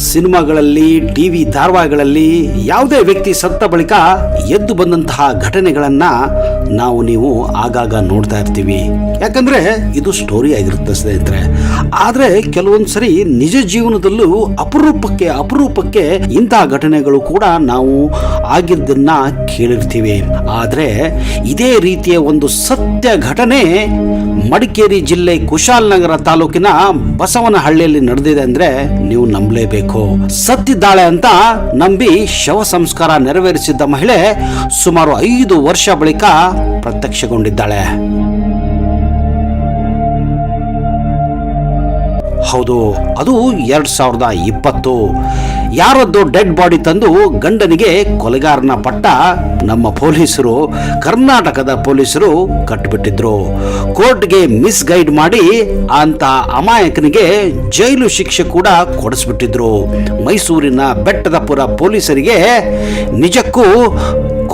ಸಿನಿಮಾಗಳಲ್ಲಿ, ಟಿವಿ ಧಾರಾವಾಹಿಗಳಲ್ಲಿ ಯಾವುದೇ ವ್ಯಕ್ತಿ ಸತ್ತ ಬಳಿಕ ಎದ್ದು ಬಂದಂತಹ ಘಟನೆಗಳನ್ನ ನೀವು ಆಗಾಗ ನೋಡ್ತಾ ಇರ್ತೀವಿ. ಯಾಕಂದ್ರೆ ಇದು ಸ್ಟೋರಿ ಆಗಿರುತ್ತೆ ಸ್ನೇಹಿತರೆ. ಆದ್ರೆ ಕೆಲವೊಂದು ಸರಿ ನಿಜ ಜೀವನದಲ್ಲೂ ಅಪರೂಪಕ್ಕೆ ಇಂತಹ ಘಟನೆಗಳು ಕೂಡ ನಾವು ಆಗಿದ್ದನ್ನ ಕೇಳಿರ್ತೀವಿ. ಆದ್ರೆ ಇದೇ ರೀತಿಯ ಒಂದು ಸತ್ಯ ಘಟನೆ ಮಡಿಕೇರಿ ಜಿಲ್ಲೆ ಕುಶಾಲನಗರ ತಾಲೂಕಿನ ಬಸವನಹಳ್ಳಿಯಲ್ಲಿ ನಡೆದಿದೆ ಅಂದ್ರೆ ನೀವು ನಂಬಲೇಬೇಕು. ಸತ್ತಿದ್ದಾಳೆ ಅಂತ ನಂಬಿ ಶವ ಸಂಸ್ಕಾರ ನೆರವೇರಿಸಿದ್ದ ಮಹಿಳೆ ಸುಮಾರು 5 ವರ್ಷ ಬಳಿಕ ಪ್ರತ್ಯಕ್ಷಗೊಂಡಿದ್ದಾಳೆ. ಹೌದು, ಅದು 2020. ಯಾರದ್ದು ಡೆಡ್ ಬಾಡಿ ತಂದು ಗಂಡನಿಗೆ ಕೊಲೆಗಾರನ ಪಟ್ಟ ನಮ್ಮ ಪೊಲೀಸರು, ಕರ್ನಾಟಕದ ಪೊಲೀಸರು ಕಟ್ಟಿಬಿಟ್ಟಿದ್ರು. ಕೋರ್ಟ್ಗೆ ಮಿಸ್ಗೈಡ್ ಮಾಡಿ ಅಂತ ಅಮಾಯಕನಿಗೆ ಜೈಲು ಶಿಕ್ಷೆ ಕೂಡ ಕೊಡಿಸ್ಬಿಟ್ಟಿದ್ರು. ಮೈಸೂರಿನ ಬೆಟ್ಟದಪುರ ಪೊಲೀಸರಿಗೆ ನಿಜಕ್ಕೂ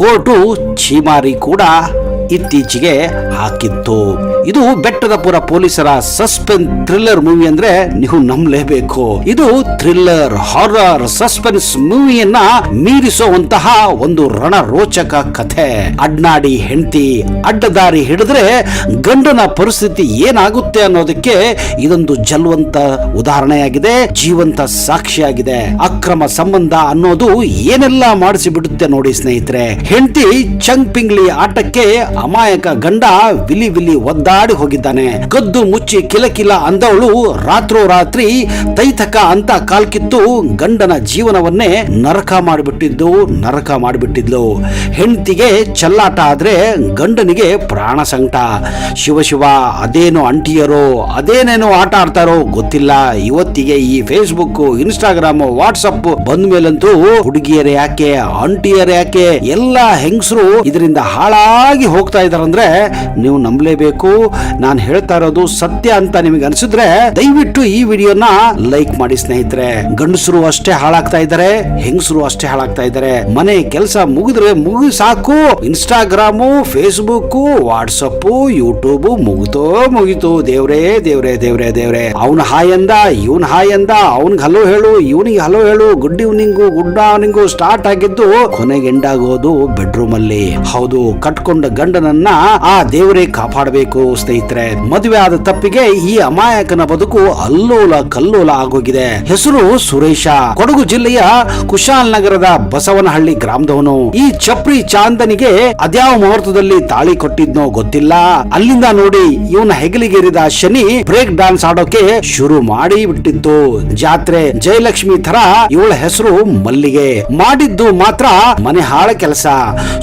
ಕೋರ್ಟು ಛೀಮಾರಿ ಕೂಡ ಇತ್ತೀಚೆಗೆ ಹಾಕಿತ್ತು. ಇದು ಬೆಟ್ಟದಪುರ ಪೊಲೀಸರ ಸಸ್ಪೆನ್ಸ್ ಥ್ರಿಲ್ಲರ್ ಮೂವಿ ಅಂದ್ರೆ ನೀವು ನಂಬಲೇಬೇಕು. ಇದು ಥ್ರಿಲ್ಲರ್, ಹಾರರ್, ಸಸ್ಪೆನ್ಸ್ ಮೂವಿಯನ್ನ ಮೀರಿಸುವಂತಹ ಒಂದು ರಣರೋಚಕ ಕಥೆ. ಅಡ್ನಾಡಿ ಹೆಂಡತಿ ಅಡ್ಡದಾರಿ ಹಿಡಿದ್ರೆ ಗಂಡನ ಪರಿಸ್ಥಿತಿ ಏನಾಗುತ್ತೆ ಅನ್ನೋದಕ್ಕೆ ಇದೊಂದು ಜಲ್ವಂತ ಉದಾಹರಣೆಯಾಗಿದೆ, ಜೀವಂತ ಸಾಕ್ಷಿಯಾಗಿದೆ. ಅಕ್ರಮ ಸಂಬಂಧ ಅನ್ನೋದು ಏನೆಲ್ಲ ಮಾಡಿಸಿ ಬಿಡುತ್ತೆ ನೋಡಿ ಸ್ನೇಹಿತರೆ. ಹೆಂಡತಿ ಚಂಗ್ ಪಿಂಗ್ಲಿ ಆಟಕ್ಕೆ ಅಮಾಯಕ ಗಂಡ ವಿಲಿ ಒದ್ದಾಡಿ ಹೋಗಿದ್ದಾನೆ. ಕದ್ದು ಮುಚ್ಚಿ ಕಿಲಕಿಲ ಅಂದವಳು ರಾತ್ರೋರಾತ್ರಿ ತೈತಕ ಅಂತ ಕಾಲ್ಕಿತ್ತು ಗಂಡನ ಜೀವನವನ್ನೇ ನರಕ ಮಾಡಿಬಿಟ್ಟಿದ್ಲು. ಹೆಂಡತಿಗೆ ಚೆಲ್ಲಾಟ ಆದ್ರೆ ಗಂಡನಿಗೆ ಪ್ರಾಣ ಸಂಕಟ. ಶಿವ ಅದೇನೋ ಅಂಟಿಯರೋ ಅದೇನೇನೋ ಆಟ ಆಡ್ತಾರೋ ಗೊತ್ತಿಲ್ಲ. ಇವತ್ತಿಗೆ ಈ ಫೇಸ್ಬುಕ್, ಇನ್ಸ್ಟಾಗ್ರಾಮ್, ವಾಟ್ಸಪ್ ಬಂದ ಮೇಲಂತೂ ಹುಡುಗಿಯರೇ ಯಾಕೆ, ಅಂಟಿಯರೇ ಯಾಕೆ, ಎಲ್ಲ ಹೆಂಗಸರು ಇದರಿಂದ ಹಾಳಾಗಿ ಹೋಗ್ತಾ ಇದಾರಂದ್ರೆ ನೀವು ನಂಬಲೇಬೇಕು. ನಾನು ಹೇಳ್ತಾ ಇರೋದು ಸತ್ಯ ಅಂತ ನಿಮಗೆ ಅನಿಸಿದ್ರೆ ದಯವಿಟ್ಟು ಈ ವಿಡಿಯೋನ ಲೈಕ್ ಮಾಡಿ ಸ್ನೇಹಿತರೆ. ಗಂಡಸರು ಅಷ್ಟೇ ಹಾಳಾಗ್ತಾ ಇದ್ದಾರೆ, ಹೆಂಗಸರು ಅಷ್ಟೇ ಹಾಳಾಗ್ತಾ ಇದ್ದಾರೆ. ಮನೆ ಕೆಲಸ ಮುಗಿದ್ರೆ ಸಾಕು, ಇನ್ಸ್ಟಾಗ್ರಾಮು, ಫೇಸ್ಬುಕ್, ವಾಟ್ಸಪ್, ಯೂಟ್ಯೂಬ್ ಮುಗಿತು. ದೇವ್ರೇ ಅವನ ಹಾಯ್ ಅಂದ, ಇವನ್ ಹಾಯ್ ಅಂದ, ಅವನ್ಗೆ ಹಲೋ ಹೇಳು, ಇವನಿಗೆ ಹಲೋ ಹೇಳು, ಗುಡ್ ಈವ್ನಿಂಗು ಸ್ಟಾರ್ಟ್ ಆಗಿದ್ದು ಕೊನೆಗೆ ಎಂಡಾಗೋದು ಬೆಡ್ರೂಮ್ ಅಲ್ಲಿ. ಹೌದು, ಕಟ್ಕೊಂಡ ಗಂಡನನ್ನ ಆ ದೇವರೇ ಕಾಪಾಡಬೇಕು ಸ್ನೇಹಿತರೆ. ಮದುವೆ ಆದ ತಪ್ಪಿಗೆ ಈ ಅಮಾಯಕನ ಬದುಕು ಅಲ್ಲೋಲ ಕಲ್ಲೋಲ ಆಗೋಗಿದೆ. ಹೆಸರು ಸುರೇಶ, ಕೊಡಗು ಜಿಲ್ಲೆಯ ಕುಶಾಲನಗರದ ಬಸವನಹಳ್ಳಿ ಗ್ರಾಮದವನು. ಈ ಚಪ್ರಿ ಚಾಂದನಿಗೆ ಅದ್ಯಾವ ಮುಹೂರ್ತದಲ್ಲಿ ತಾಳಿ ಕೊಟ್ಟಿದ್ನೋ ಗೊತ್ತಿಲ್ಲ. ಅಲ್ಲಿಂದ ನೋಡಿ ಇವನ ಹೆಗಲಿಗೇರಿದ ಶನಿ ಬ್ರೇಕ್ ಡ್ಯಾನ್ಸ್ ಆಡೋಕೆ ಶುರು ಮಾಡಿ ಬಿಟ್ಟಿತ್ತು. ಜಾತ್ರೆ ಜಯಲಕ್ಷ್ಮಿ ತರ ಇವಳ ಹೆಸರು ಮಲ್ಲಿಗೆ. ಮಾಡಿದ್ದು ಮಾತ್ರ ಮನೆ ಹಾಳ ಕೆಲಸ.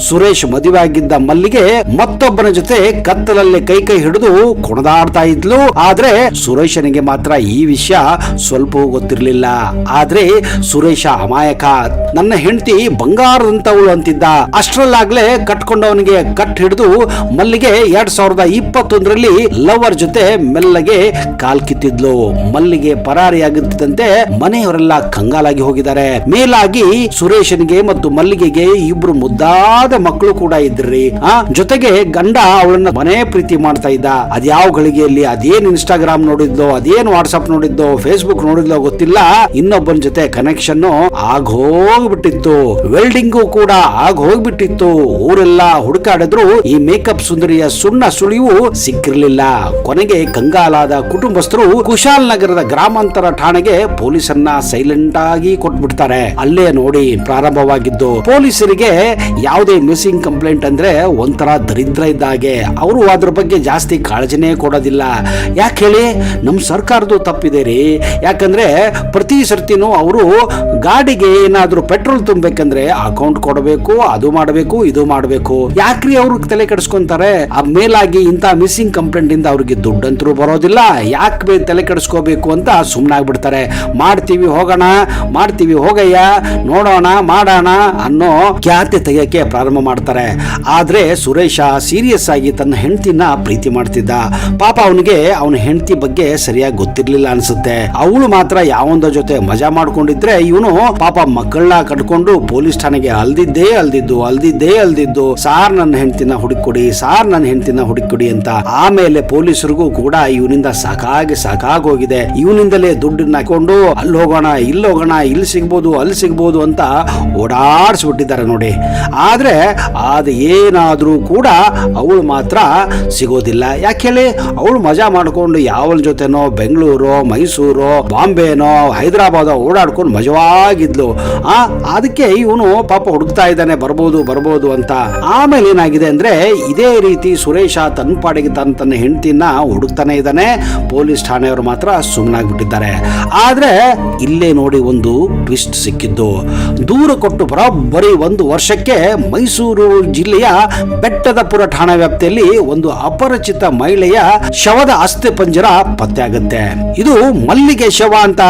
ಸುರೇಶ್ ಮದುವೆ ಆಗಿದ್ದ ಮಲ್ಲಿಗೆ ಮತ್ತೊಬ್ಬನ ಜೊತೆ ಕತ್ತಲಲ್ಲಿ ಕೈ ಹಿಡಿದು ಕುಣಿದಾಡ್ತಾ ಇದ್ಲು. ಆದ್ರೆ ಸುರೇಶನಿಗೆ ಮಾತ್ರ ಈ ವಿಷಯ ಸ್ವಲ್ಪ ಗೊತ್ತಿರ್ಲಿಲ್ಲ. ಆದ್ರೆ ಸುರೇಶ ಅಮಾಯಕ, ನನ್ನ ಹೆಂಡತಿ ಬಂಗಾರದಂತವಳು ಅಂತಿದ್ದ. ಅಷ್ಟರಲ್ಲಾಗ್ಲೇ ಕಟ್ಕೊಂಡವನಿಗೆ ಕಟ್ ಹಿಡಿದು ಮಲ್ಲಿಗೆ 2021ರಲ್ಲಿ ಲವರ್ ಜೊತೆ ಮೆಲ್ಲಗೆ ಕಾಲ್ ಕಿತ್ತಿದ್ಲು. ಮಲ್ಲಿಗೆ ಪರಾರಿಯಾಗುತ್ತಿದ್ದಂತೆ ಮನೆಯವರೆಲ್ಲ ಕಂಗಾಲಾಗಿ ಹೋಗಿದ್ದಾರೆ. ಮೇಲಾಗಿ ಸುರೇಶನಿಗೆ ಮತ್ತು ಮಲ್ಲಿಗೆಗೆ 2 ಮುದ್ದಾದ ಮಕ್ಕಳು ಕೂಡ ಇದ್ರಿ. ಜೊತೆಗೆ ಗಂಡ ಅವಳನ್ನ ಮನೆ ಪ್ರೀತಿ ಮಾಡ್ತಾ ಇದ್ದ. ಅದ್ಯಾವ ಗಳಿಗೆಯಲ್ಲಿ ಅದೇನ್ ಇನ್ಸ್ಟಾಗ್ರಾಮ್ ನೋಡಿದ್ಲೋ, ಅದೇನ್ ವಾಟ್ಸ್ಆಪ್ ನೋಡಿದ್ಲೋ, ಫೇಸ್ಬುಕ್ ನೋಡಿದ್ಲೋ ಗೊತ್ತಿಲ್ಲ, ಇನ್ನೊಬ್ಬನ ಜೊತೆ ಕನೆಕ್ಷನ್ ಆಗೋಗ್ಬಿಟ್ಟಿತ್ತು. ವೆಲ್ಡಿಂಗು ಕೂಡ ಆಗೋಗ್ಬಿಟ್ಟಿತ್ತು. ಊರೆಲ್ಲ ಹುಡುಕಾಡಿದ್ರು ಈ ಮೇಕಪ್ ಸುಂದರಿಯ ಸುಳಿವು ಸಿಕ್ಕಿರ್ಲಿಲ್ಲ. ಕೊನೆಗೆ ಕಂಗಾಲಾದ ಕುಟುಂಬಸ್ಥರು ಕುಶಾಲನಗರದ ಗ್ರಾಮಾಂತರ ಠಾಣೆಗೆ ಪೊಲೀಸನ್ನ ಸೈಲೆಂಟ್ ಆಗಿ ಕೊಟ್ಬಿಡ್ತಾರೆ. ಅಲ್ಲೇ ನೋಡಿ ಪ್ರಾರಂಭವಾಗಿದ್ದು. ಪೊಲೀಸರಿಗೆ ಯಾವುದೇ ಮಿಸ್ಸಿಂಗ್ ಕಂಪ್ಲೇಂಟ್ ಅಂದ್ರೆ ಒಂಥರ ದರಿದ್ರ ಇದ್ದಾಗೆ. ಅವರು ಅದ್ರ ಬಗ್ಗೆ ಜಾಸ್ತಿ ಕಾಳಜಿನೇ ಕೊಡೋದಿಲ್ಲ. ಯಾಕೆ ಹೇಳಿ, ನಮ್ಮ ಸರ್ಕಾರದ್ದು ತಪ್ಪಿದೆ ರೀ. ಯಾಕಂದ್ರೆ ಪ್ರತಿ ಸರ್ತಿನೂ ಅವರು ಗಾಡಿಗೆ ಏನಾದ್ರೂ ಪೆಟ್ರೋಲ್ ತುಂಬಬೇಕಂದ್ರೆ ಅಕೌಂಟ್ ಕೊಡಬೇಕು, ಅದು ಮಾಡಬೇಕು, ಇದು ಮಾಡಬೇಕು. ಯಾಕ್ರಿ ಅವ್ರಿಗೆ ತಲೆ ಕೆಡಿಸ್ಕೊಂತಾರೆ? ಮೇಲಾಗಿ ಇಂತ ಮಿಸ್ಸಿಂಗ್ ಕಂಪ್ಲೇಂಟ್ ಇಂದ ಅವ್ರಿಗೆ ದುಡ್ಡಂತರೂ ಬರೋದಿಲ್ಲ. ಯಾಕೆ ತಲೆ ಕೆಡಿಸ್ಕೋಬೇಕು ಅಂತ ಸುಮ್ಮನಾಗ್ಬಿಡ್ತಾರೆ. ಮಾಡ್ತೀವಿ ಹೋಗಯ್ಯ, ನೋಡೋಣ ಮಾಡೋಣ ಅನ್ನೋ ಖ್ಯಾತೆ ತೆಗೆಯಕ್ಕೆ ಪ್ರಾರಂಭ ಮಾಡ್ತಾರೆ. ಆದ್ರೆ ಸುರೇಶ್ ಸುರೇಶ ಸೀರಿಯಸ್ ಆಗಿ ತನ್ನ ಹೆಂಡತಿನ ಪ್ರೀತಿ ಮಾಡ್ತಿದ್ದ. ಪಾಪ ಅವನಿಗೆ ಅವನ ಹೆಂಡತಿ ಬಗ್ಗೆ ಸರಿಯಾಗಿ ಗೊತ್ತಿರ್ಲಿಲ್ಲ ಅನ್ಸುತ್ತೆ. ಅವಳು ಮಾತ್ರ ಯಾವೊಂದ ಜೊತೆ ಮಜಾ ಮಾಡ್ಕೊಂಡಿದ್ರೆ ಇವನು ಪಾಪ ಮಕ್ಕಳನ್ನ ಕಟ್ಕೊಂಡು ಪೊಲೀಸ್ ಠಾಣೆಗೆ ಅಲ್ದಿದ್ದು ಸಾರ್ ನನ್ನ ಹೆಂಡತಿನ ಹುಡುಕೊಡಿ, ಸಾರ್ ನನ್ನ ಹೆಂಡತಿನ ಹುಡುಕೊಡಿ ಅಂತ. ಆಮೇಲೆ ಪೊಲೀಸರಿಗೂ ಕೂಡ ಇವನಿಂದ ಸಾಕಾಗೋಗಿದೆ. ಇವನಿಂದಲೇ ದುಡ್ಡನ್ನ ಹಾಕೊಂಡು ಅಲ್ಲಿ ಹೋಗೋಣ, ಇಲ್ಲಿ ಸಿಗ್ಬೋದು, ಅಲ್ಲಿ ಸಿಗ್ಬೋದು ಅಂತ ಓಡಾಡಿಸ್ಬಿಟ್ಟಿದ್ದಾರೆ ನೋಡಿ. ಆದ್ರೆ ಅದು ಏನಾದ್ರೂ ಕೂಡ ಅವಳು ಮಾತ್ರ ಸಿಗೋದಿಲ್ಲ. ಯಾಕೆ ಹೇಳಿ, ಅವಳು ಮಜಾ ಮಾಡ್ಕೊಂಡು ಯಾವಳ ಜೊತೆನೋ ಬೆಂಗಳೂರು, ಮೈಸೂರು, ಬಾಂಬೆನೋ, ಹೈದರಾಬಾದ್ ಓಡಾಡ್ಕೊಂಡು ಮಜವಾಗಿದ್ಲು. ಅದಕ್ಕೆ ಇವನು ಪಾಪ ಹುಡುಕ್ತಾ ಇದ್ದಾನೆ ಬರ್ಬೋದು ಅಂತ. ಆಮೇಲೆ ಏನಾಗಿದೆ ಅಂದ್ರೆ ಇದೇ ರೀತಿ ಸುರೇಶ ತನ್ನ ಪಾಡಿಗೆ ತನ್ನ ಹೆಂಡತಿನ ಹುಡುಕ್ತಾನೆ ಇದ್ದಾನೆ. ಪೊಲೀಸ್ ಠಾಣೆಯವರು ಮಾತ್ರ ಸುಮ್ಮನಾಗ್ಬಿಟ್ಟಿದ್ದಾರೆ. ಆದ್ರೆ ಇಲ್ಲೇ ನೋಡಿ ಒಂದು ಟ್ವಿಸ್ಟ್ ಸಿಕ್ಕಿದ್ದು. ದೂರು ಕೊಟ್ಟು ಬರೋಬ್ಬರಿ 1 ವರ್ಷಕ್ಕೆ ಮೈಸೂರು ಜಿಲ್ಲೆಯ ಬೆಟ್ಟದಪುರ ಠಾಣಾ ವ್ಯಾಪ್ತಿಯಲ್ಲಿ ಒಂದು ಅಪರಿಚಿತ ಮಹಿಳೆಯ ಶವದ ಅಸ್ಥಿ ಪಂಜರ ಪತ್ತೆ ಆಗುತ್ತೆ. ಇದು ಮಲ್ಲಿಗೆ ಶವ ಅಂತ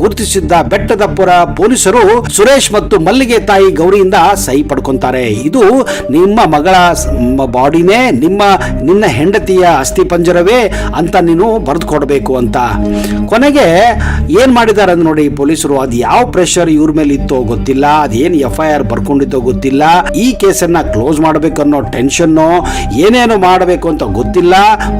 ಗುರುತಿಸಿದ್ದ ಬೆಟ್ಟದಪುರ ಪೊಲೀಸರು ಸುರೇಶ್ ಮತ್ತು ಮಲ್ಲಿಗೆ ತಾಯಿ ಗೌರಿಯಿಂದ ಸಹಿ ಪಡ್ಕೊಂತಾರೆ. ಇದು ನಿಮ್ಮ ಮಗಳ ಬಾಡಿನೇ, ನಿನ್ನ ಹೆಂಡತಿಯ ಅಸ್ಥಿ ಪಂಜರವೇ ಅಂತ ನೀನು ಬರೆದು ಕೊಡಬೇಕು ಅಂತ. ಕೊನೆಗೆ ಏನ್ ಮಾಡಿದ್ದಾರೆ ಅಂದ್ರೆ ನೋಡಿ ಪೊಲೀಸರು, ಅದು ಯಾವ ಪ್ರೆಷರ್ ಇವ್ರ ಮೇಲೆ ಇತ್ತೋ ಗೊತ್ತಿಲ್ಲ, ಅದೇನ್ FIR ಬರ್ಕೊಂಡಿತ್ತೋ ಗೊತ್ತಿಲ್ಲ, ಈ ಕೇಸನ್ನ ಕ್ಲೋಸ್ ಮಾಡಬೇಕನ್ನೋ ಟೆನ್ಷನ್, ಏನೇನು ಮಾಡಬೇಕು ಅಂತ ಗೊತ್ತಿಲ್ಲ.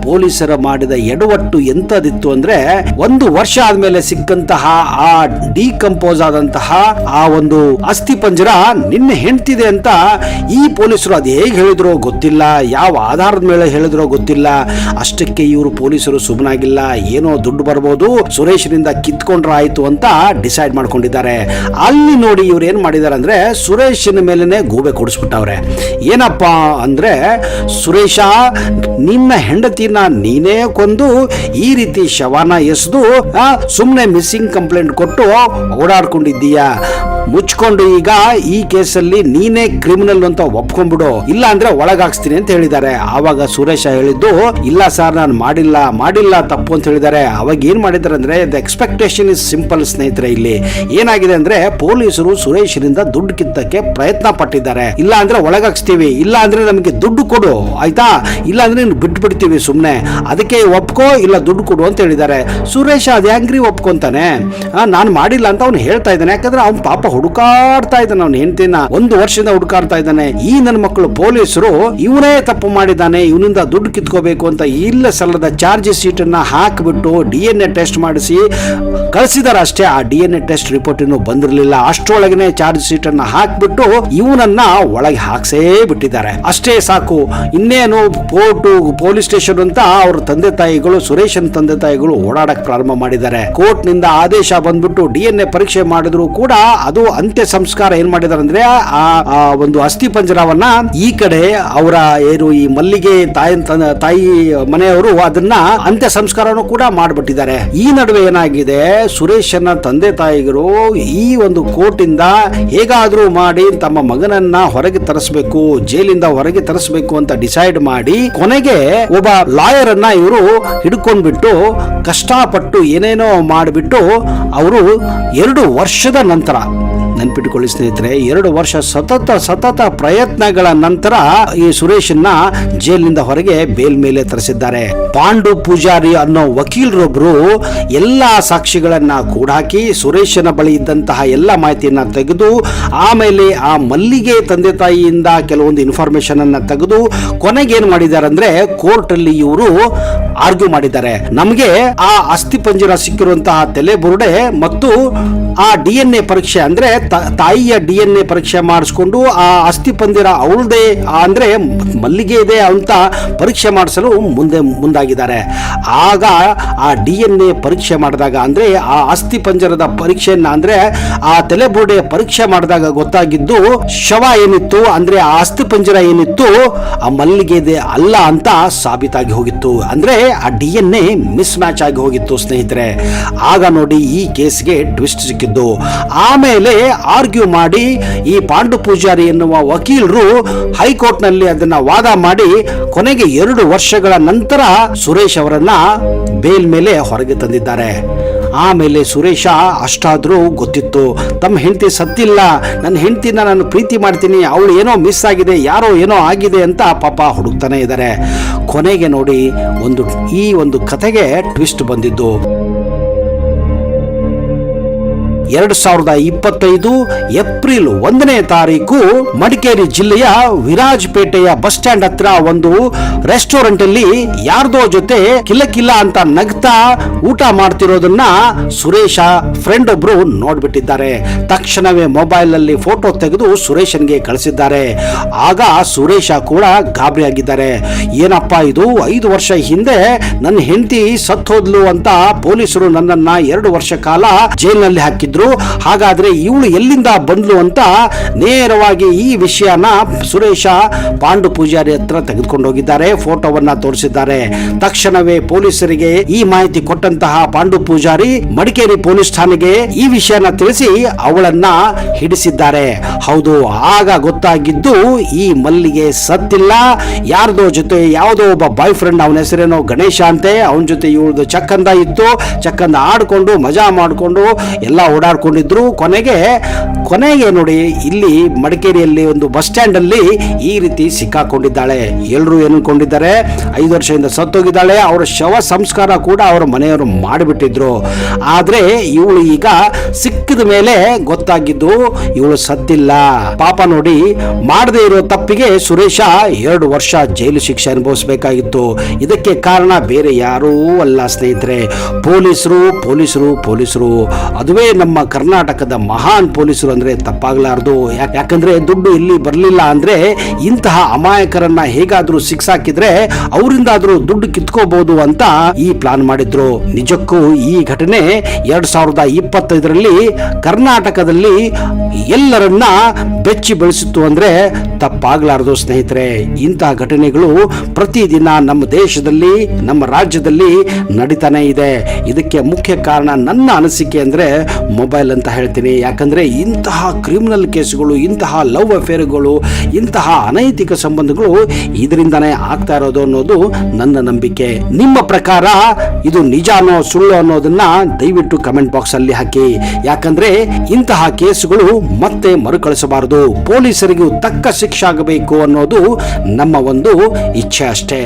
ಪೊಲೀಸರ ಮಾಡಿದ ಎಡವಟ್ಟು ಎಂತದಿತ್ತು ಅಂದ್ರೆ 1 ವರ್ಷ ಆದ್ಮೇಲೆ ಸಿಕ್ಕಂತಹ ಆ ಡಿಕಂಪೋಸ್ ಆದಂತಹ ಆ ಒಂದು ಅಸ್ಥಿ ಪಂಜರ ನಿನ್ನೆ ಹೆಂಡ್ತಿದೆ ಅಂತ ಈ ಪೊಲೀಸರು ಅದು ಹೇಗೆ ಹೇಳಿದ್ರೋ ಗೊತ್ತಿಲ್ಲ, ಯಾವ ಆಧಾರದ ಮೇಲೆ ಹೇಳಿದ್ರೋ ಗೊತ್ತಿಲ್ಲ. ಅಷ್ಟಕ್ಕೆ ಇವರು ಪೊಲೀಸರು ಸುಮ್ಮನಾಗಿಲ್ಲ. ಏನೋ ದುಡ್ಡು ಬರ್ಬೋದು, ಸುರೇಶ್ನಿಂದ ಕಿತ್ಕೊಂಡ್ರೆ ಆಯ್ತು ಅಂತ ಡಿಸೈಡ್ ಮಾಡ್ಕೊಂಡಿದ್ದಾರೆ. ಅಲ್ಲಿ ನೋಡಿ ಇವ್ರು ಏನ್ ಮಾಡಿದಾರೆ ಅಂದ್ರೆ ಸುರೇಶನ ಮೇಲೆನೆ ಗೂಬೆ ಕೊಡಿಸ್ಬಿಟ್ಟವ್ರೆ. ಏನಪ್ಪಾ ಅಂದ್ರೆ, ಸುರೇಶ ನಿನ್ನ ಹೆಂಡತಿನ ನೀನೇ ಕೊಂದು ಈ ರೀತಿ ಶವನ ಎಸೆದು ಸುಮ್ನೆ ಮಿಸ್ಸಿಂಗ್ ಕಂಪ್ಲೇಂಟ್ ಕೊಟ್ಟು ಓಡಾಡ್ಕೊಂಡಿದ್ದೀಯಾ, ಮುಚ್ಕೊಂಡು ಈಗ ಈ ಕೇಸಲ್ಲಿ ನೀನೇ ಕ್ರಿಮಿನಲ್ ಅಂತ ಒಪ್ಕೊಂಡ್ಬಿಡು, ಇಲ್ಲ ಅಂದ್ರೆ ಒಳಗಾಕ್ಸ್ತೀನಿ ಅಂತ ಹೇಳಿದ್ದಾರೆ. ಆವಾಗ ಸುರೇಶ ಹೇಳಿದ್ದು, ಇಲ್ಲ ಸರ್ ನಾನು ಮಾಡಿಲ್ಲ ತಪ್ಪು ಅಂತ ಹೇಳಿದ್ದಾರೆ. ಅವಾಗ ಏನ್ ಮಾಡಿದ್ದಾರೆ ಅಂದ್ರೆ, ದ ಎಕ್ಸ್ಪೆಕ್ಟೇಷನ್ ಇಸ್ ಸಿಂಪಲ್ ಸ್ನೇಹಿತರೆ. ಇಲ್ಲಿ ಏನಾಗಿದೆ ಅಂದ್ರೆ ಪೊಲೀಸರು ಸುರೇಶ್ನಿಂದ ದುಡ್ಡು ಕಿತ್ತಕ್ಕೆ ಪ್ರಯತ್ನ ಪಟ್ಟಿದ್ದಾರೆ. ಇಲ್ಲ ಅಂದ್ರೆ ಒಳಗಾಕ್ಸ್ತೀವಿ, ಇಲ್ಲ ಅಂದ್ರೆ ನಮಗೆ ದುಡ್ಡು ಕೊಡು ಆಯ್ತಾ, ಇಲ್ಲ ಅಂದ್ರೆ ಬಿಟ್ಟು ಬಿಡ್ತೀವಿ ಸುಮ್ನೆ, ಅದಕ್ಕೆ ಒಪ್ಕೋ ಇಲ್ಲ ದುಡ್ಡು ಕೊಡು ಅಂತ ಹೇಳಿದ್ದಾರೆ. ಸುರೇಶ ಅದ್ ಹೆಂಗ್ರಿ ಒಪ್ಕೊಂತಾನೆ, ನಾನು ಮಾಡಿಲ್ಲ ಅಂತ ಅವ್ನು ಹೇಳ್ತಾ ಇದ್ದಾನೆ. ಯಾಕಂದ್ರೆ ಅವ್ನು ಪಾಪ ಹುಡುಕಾಡ್ತಾ ಇದ್ದಾನೆ, ಅವ್ನು ಹೆಂಡತಿನ 1 ವರ್ಷದಿಂದ ಹುಡುಕಾಡ್ತಾ ಇದ್ದಾನೆ. ಈ ನನ್ನ ಮಕ್ಕಳು ಪೊಲೀಸರು ಇವನೇ ತಪ್ಪು ಮಾಡಿದ್ದಾನೆ, ಇವನಿಂದ ದುಡ್ಡು ಕಿತ್ಕೋಬೇಕು ಅಂತ ಇಲ್ಲ ಸಲ್ಲದ ಚಾರ್ಜ್ ಶೀಟ್ ಅನ್ನ ಹಾಕಿಬಿಟ್ಟು DNA ಟೆಸ್ಟ್ ಮಾಡಿಸಿ ಕಳಿಸಿದಾರೆ ಅಷ್ಟೇ. ಆ DNA ಟೆಸ್ಟ್ ರಿಪೋರ್ಟ್ ಇನ್ನೂ ಬಂದಿರಲಿಲ್ಲ. ಅಷ್ಟರೊಳಗನೆ ಚಾರ್ಜ್ ಶೀಟ್ ಅನ್ನ ಹಾಕ್ಬಿಟ್ಟು ಇವನನ್ನ ಒಳಗೆ ಹಾಕ್ಸೇ ಬಿಟ್ಟಿದ್ದಾರೆ. ಅಷ್ಟೇ ಸಾಕು, ಇನ್ನೇನು ಕೋರ್ಟ್ ಪೊಲೀಸ್ ಸ್ಟೇಷನ್ ಅಂತ ಅವ್ರ ತಂದೆ ತಾಯಿಗಳು, ಸುರೇಶನ್ ತಂದೆ ತಾಯಿಗಳು ಓಡಾಡಕ್ ಪ್ರಾರಂಭ ಮಾಡಿದ್ದಾರೆ. ಕೋರ್ಟ್ ನಿಂದ ಆದೇಶ ಬಂದ್ಬಿಟ್ಟು DNA ಪರೀಕ್ಷೆ ಮಾಡಿದ್ರು ಕೂಡ ಅದು ಅಂತ್ಯ ಸಂಸ್ಕಾರ ಏನ್ ಮಾಡಿದಾರೆ ಅಂದ್ರೆ ಆ ಒಂದು ಅಸ್ಥಿ ಪಂಜರವನ್ನ ಈ ಕಡೆ ಅವರ ಏನು ಈ ಮಲ್ಲಿಗೆ ತಾಯಿ ಮನೆಯವರು ಅದನ್ನ ಅಂತ್ಯ ಸಂಸ್ಕಾರವನ್ನು ಕೂಡ ಮಾಡ್ಬಿಟ್ಟಿದ್ದಾರೆ. ಈ ನಡುವೆ ಏನಾಗಿದೆ, ಸುರೇಶನ ತಂದೆ ತಾಯಿಗಳು ಈ ಒಂದು ಕೋರ್ಟ್ ಇಂದ ಹೇಗಾದ್ರೂ ಮಾಡಿ ತಮ್ಮ ಮಗನನ್ನ ಹೊರಗೆ ತರಿಸಬೇಕು, ಜೈಲಿಂದ ಹೊರಗೆ ತರಿಸಬೇಕು ಅಂತ ಡಿಸೈಡ್ ಮಾಡಿ ಕೊನೆಗೆ ಒಬ್ಬ ಲಾಯರ್ ಅನ್ನ ಇವರು ಹಿಡ್ಕೊಂಡ್ಬಿಟ್ಟು ಕಷ್ಟಪಟ್ಟು ಏನೇನೋ ಮಾಡಿಬಿಟ್ಟು ಅವರು 2 ವರ್ಷದ ನಂತರ, ನೆನ್ಪಿಟ್ಟುಕೊಳ್ಳಿ ಸ್ನೇಹಿತರೆ, 2 ವರ್ಷ ಸತತ ಪ್ರಯತ್ನಗಳ ನಂತರ ಈ ಸುರೇಶನ್ನ ಜೈಲಿನಿಂದ ಹೊರಗೆ ಬೇಲ್ ಮೇಲೆ ತರಿಸಿದ್ದಾರೆ. ಪಾಂಡು ಪೂಜಾರಿ ಅನ್ನೋ ವಕೀಲರೊಬ್ರು ಎಲ್ಲಾ ಸಾಕ್ಷಿಗಳನ್ನ ಕೂಡಾಕಿ ಸುರೇಶನ ಬಳಿ ಇದ್ದಂತಹ ಎಲ್ಲ ಮಾಹಿತಿಯನ್ನ ತೆಗೆದು, ಆಮೇಲೆ ಆ ಮಲ್ಲಿಗೆ ತಂದೆ ತಾಯಿಯಿಂದ ಕೆಲವೊಂದು ಇನ್ಫಾರ್ಮೇಶನ್ ಅನ್ನ ತೆಗೆದು ಕೊನೆಗೆ ಏನ್ ಮಾಡಿದ್ದಾರೆ ಅಂದ್ರೆ ಕೋರ್ಟ್ ಅಲ್ಲಿ ಇವರು ಆರ್ಗ್ಯೂ ಮಾಡಿದ್ದಾರೆ. ನಮಗೆ ಆ ಅಸ್ಥಿ ಪಂಜರ ಸಿಕ್ಕಿರುವಂತಹ ತಲೆಬುರುಡೆ ಮತ್ತು ಆ DNA ಪರೀಕ್ಷೆ ಅಂದ್ರೆ ತಾಯಿಯ DNA ಪರೀಕ್ಷೆ ಮಾಡಿಸ್ಕೊಂಡು ಆ ಅಸ್ಥಿ ಪಂಜರ ಅವಳದೇ ಅಂದ್ರೆ ಮಲ್ಲಿಗೆ ಇದೆ ಅಂತ ಪರೀಕ್ಷೆ ಮಾಡಿಸಲು ಮುಂದಾಗಿದ್ದಾರೆ. ಆಗ ಆ DNA ಪರೀಕ್ಷೆ ಮಾಡಿದಾಗ ಅಂದ್ರೆ ಆ ಅಸ್ಥಿ ಪಂಜರದ ಪರೀಕ್ಷೆಯನ್ನ ಅಂದ್ರೆ ಆ ತಲೆಬುರುಡೆ ಪರೀಕ್ಷೆ ಮಾಡಿದಾಗ ಗೊತ್ತಾಗಿದ್ದು ಶವ ಏನಿತ್ತು ಅಂದ್ರೆ ಆ ಅಸ್ಥಿ ಪಂಜರ ಏನಿತ್ತು ಆ ಮಲ್ಲಿಗೆ ಇದೆ ಅಲ್ಲ ಅಂತ ಸಾಬೀತಾಗಿ ಹೋಗಿತ್ತು. ಅಂದ್ರೆ ಆ DNA ಮಿಸ್ ಮ್ಯಾಚ್ ಆಗಿ ಹೋಗಿತ್ತು ಸ್ನೇಹಿತರೆ. ಆಗ ನೋಡಿ ಈ ಕೇಸ್ಗೆ ಟ್ವಿಸ್ಟ್ ಸಿಕ್ಕಿದ್ದು. ಆಮೇಲೆ ಆರ್ಗ್ಯೂ ಮಾಡಿ ಈ ಪಾಂಡು ಪೂಜಾರಿ ಎನ್ನುವ ವಕೀಲರು ಹೈಕೋರ್ಟ್ ನಲ್ಲಿ ಅದನ್ನ ವಾದ ಮಾಡಿ ಕೊನೆಗೆ 2 ವರ್ಷಗಳ ನಂತರ ಸುರೇಶ್ ಅವರನ್ನ ಬೇಲ್ ಮೇಲೆ ಹೊರಗೆ ತಂದಿದ್ದಾರೆ. ಆಮೇಲೆ ಸುರೇಶ ಅಷ್ಟಾದ್ರೂ ಗೊತ್ತಿತ್ತು, ತಮ್ಮ ಹೆಂಡತಿ ಸತ್ತಿಲ್ಲ, ನನ್ನ ಹೆಂಡತಿನ ನಾನು ಪ್ರೀತಿ ಮಾಡ್ತೀನಿ, ಅವಳು ಏನೋ ಮಿಸ್ ಆಗಿದೆ, ಯಾರೋ ಏನೋ ಆಗಿದೆ ಅಂತ ಪಾಪ ಹುಡುಕ್ತಾನೆ ಇದ್ದಾರೆ. ಕೊನೆಗೆ ನೋಡಿ ಈ ಒಂದು ಕಥೆಗೆ ಟ್ವಿಸ್ಟ್ ಬಂದಿದ್ದು 2025 ಏಪ್ರಿಲ್ 1ನೇ ತಾರೀಕು ಮಡಿಕೇರಿ ಜಿಲ್ಲೆಯ ವಿರಾಜಪೇಟೆಯ ಬಸ್ ಸ್ಟ್ಯಾಂಡ್ ಹತ್ರ ಒಂದು ರೆಸ್ಟೋರೆಂಟ್ ಅಲ್ಲಿ ಯಾರ್ದೋ ಜೊತೆ ಕಿಲ್ಲ ಅಂತ ನಗ್ತಾ ಊಟ ಮಾಡ್ತಿರೋದನ್ನ ಸುರೇಶ ಫ್ರೆಂಡ್ ಒಬ್ರು ನೋಡ್ಬಿಟ್ಟಿದ್ದಾರೆ. ತಕ್ಷಣವೇ ಮೊಬೈಲ್ ಅಲ್ಲಿ ಫೋಟೋ ತೆಗೆದು ಸುರೇಶನ್ಗೆ ಕಳಿಸಿದ್ದಾರೆ. ಆಗ ಸುರೇಶ ಕೂಡ ಗಾಬರಿ ಆಗಿದ್ದಾರೆ. ಏನಪ್ಪ ಇದು, 5 ವರ್ಷ ಹಿಂದೆ ನನ್ನ ಹೆಂಡತಿ ಸತ್ತೋದ್ಲು ಅಂತ ಪೊಲೀಸರು ನನ್ನನ್ನ 2 ವರ್ಷ ಕಾಲ ಜೈಲಿನಲ್ಲಿ ಹಾಕಿದ್ರು, ಹಾಗಾದ್ರೆ ಇವಳು ಎಲ್ಲಿಂದ ಬಂದ್ಲು ಅಂತ ನೇರವಾಗಿ ಈ ವಿಷಯನ ಸುರೇಶ ಪಾಂಡು ಪೂಜಾರಿ ಹತ್ರ ತೆಗೆದುಕೊಂಡು ಹೋಗಿದ್ದಾರೆ. ಫೋಟೋವನ್ನ ತೋರಿಸಿದ್ದಾರೆ. ತಕ್ಷಣವೇ ಪೊಲೀಸರಿಗೆ ಈ ಮಾಹಿತಿ ಕೊಟ್ಟಂತಹ ಪಾಂಡು ಪೂಜಾರಿ ಮಡಿಕೇರಿ ಪೊಲೀಸ್ ಠಾಣೆಗೆ ಈ ವಿಷಯನ ತಿಳಿಸಿ ಅವಳನ್ನ ಹಿಡಿಸಿದ್ದಾರೆ. ಹೌದು, ಆಗ ಗೊತ್ತಾಗಿದ್ದು ಈ ಮಲ್ಲಿಗೆ ಸತ್ತಿಲ್ಲ, ಯಾರ್ದೋ ಜೊತೆ ಯಾವುದೋ ಒಬ್ಬ ಬಾಯ್ ಫ್ರೆಂಡ್, ಅವನ ಹೆಸರೇನೋ ಗಣೇಶ ಅಂತೆ, ಅವನ ಜೊತೆ ಇವಳದು ಚಕ್ಕಂದ ಇತ್ತು, ಚಕ್ಕಂದ ಆಡ್ಕೊಂಡು ಮಜಾ ಮಾಡ್ಕೊಂಡು ಎಲ್ಲ ಓಡಾಡ್ಕೊಂಡಿದ್ರು. ಕೊನೆಗೆ ನೋಡಿ ಇಲ್ಲಿ ಮಡಿಕೇರಿಯಲ್ಲಿ ಒಂದು ಬಸ್ ಸ್ಟ್ಯಾಂಡ್ ಅಲ್ಲಿ ಈ ರೀತಿ ಸಿಕ್ಕಾಕೊಂಡಿದ್ದಾಳೆ. ಎಲ್ಲರೂ ಏನ್ಕೊಂಡಿದ್ದಾರೆ, 5 ವರ್ಷದಿಂದ ಸತ್ತೋಗಿದ್ದಾಳೆ, ಅವರ ಶವ ಸಂಸ್ಕಾರ ಕೂಡ ಅವರ ಮನೆಯವರು ಮಾಡಿಬಿಟ್ಟಿದ್ರು. ಆದ್ರೆ ಇವಳು ಈಗ ಸಿಕ್ಕಿದ ಮೇಲೆ ಗೊತ್ತಾಗಿದ್ದು ಇವಳು ಸತ್ತಿಲ್ಲ. ಪಾಪ ನೋಡಿ, ಮಾಡದೇ ಇರೋ ತಪ್ಪಿಗೆ ಸುರೇಶ 2 ವರ್ಷ ಜೈಲು ಶಿಕ್ಷೆ ಅನುಭವಿಸಬೇಕಾಗಿತ್ತು. ಇದಕ್ಕೆ ಕಾರಣ ಬೇರೆ ಯಾರೂ ಅಲ್ಲ ಸ್ನೇಹಿತರೆ, ಪೊಲೀಸರು. ಅದುವೇ ನಮ್ಮ ಕರ್ನಾಟಕದ ಮಹಾನ್ ಪೊಲೀಸರು ಅಂದ್ರೆ ತಪ್ಪಾಗಲಾರದು. ಯಾಕಂದ್ರೆ ದುಡ್ಡು ಇಲ್ಲಿ ಬರಲಿಲ್ಲ ಅಂದ್ರೆ ಇಂತಹ ಅಮಾಯಕರನ್ನ ಹೇಗಾದ್ರೂ ಸಿಕ್ಸಾಕಿದ್ರೆ ಅವರಿಂದಾದ್ರೂ ದುಡ್ಡು ಕಿತ್ಕೋಬಹುದು ಅಂತ ಈ ಪ್ಲಾನ್ ಮಾಡಿದ್ರು. ನಿಜಕ್ಕೂ ಈ ಘಟನೆ 2025ರಲ್ಲಿ ಕರ್ನಾಟಕದಲ್ಲಿ ಎಲ್ಲರನ್ನ ಬೆಚ್ಚಿ ಬೆಳೆಸಿತ್ತು ಅಂದ್ರೆ ತಪ್ಪಾಗಲಾರದು ಸ್ನೇಹಿತರೆ. ಇಂತಹ ಘಟನೆಗಳು ಪ್ರತಿದಿನ ನಮ್ಮ ದೇಶದಲ್ಲಿ, ನಮ್ಮ ರಾಜ್ಯದಲ್ಲಿ ನಡೀತಾನೆ ಇದೆ. ಇದಕ್ಕೆ ಮುಖ್ಯ ಕಾರಣ ನನ್ನ ಅನಿಸಿಕೆ ಅಂದ್ರೆ ಮೊಬೈಲ್ ಅಂತ ಹೇಳ್ತೀನಿ. ಯಾಕಂದ್ರೆ ಇಂತಹ ಕ್ರಿಮಿನಲ್ ಕೇಸ್ಗಳು, ಇಂತಹ ಲವ್ ಅಫೇರ್ಗಳು, ಇಂತಹ ಅನೈತಿಕ ಸಂಬಂಧಗಳು ಇದರಿಂದಾನೇ ಆಗ್ತಾ ಇರೋದು ಅನ್ನೋದು ನನ್ನ ನಂಬಿಕೆ. ನಿಮ್ಮ ಪ್ರಕಾರ ಇದು ನಿಜಾನೋ ಸುಳ್ಳು ಅನ್ನೋದನ್ನ ದಯವಿಟ್ಟು ಕಮೆಂಟ್ ಬಾಕ್ಸ್ ಅಲ್ಲಿ ಹಾಕಿ. ಯಾಕಂದ್ರೆ ಇಂತಹ ಕೇಸುಗಳು ಮತ್ತೆ ಮರುಕಳಿಸಬಾರದು, ಪೊಲೀಸರಿಗೂ ತಕ್ಕ ಶಿಕ್ಷೆ ಆಗಬೇಕು ಅನ್ನೋದು ನಮ್ಮ ಒಂದು ಇಚ್ಛೆ ಅಷ್ಟೇ.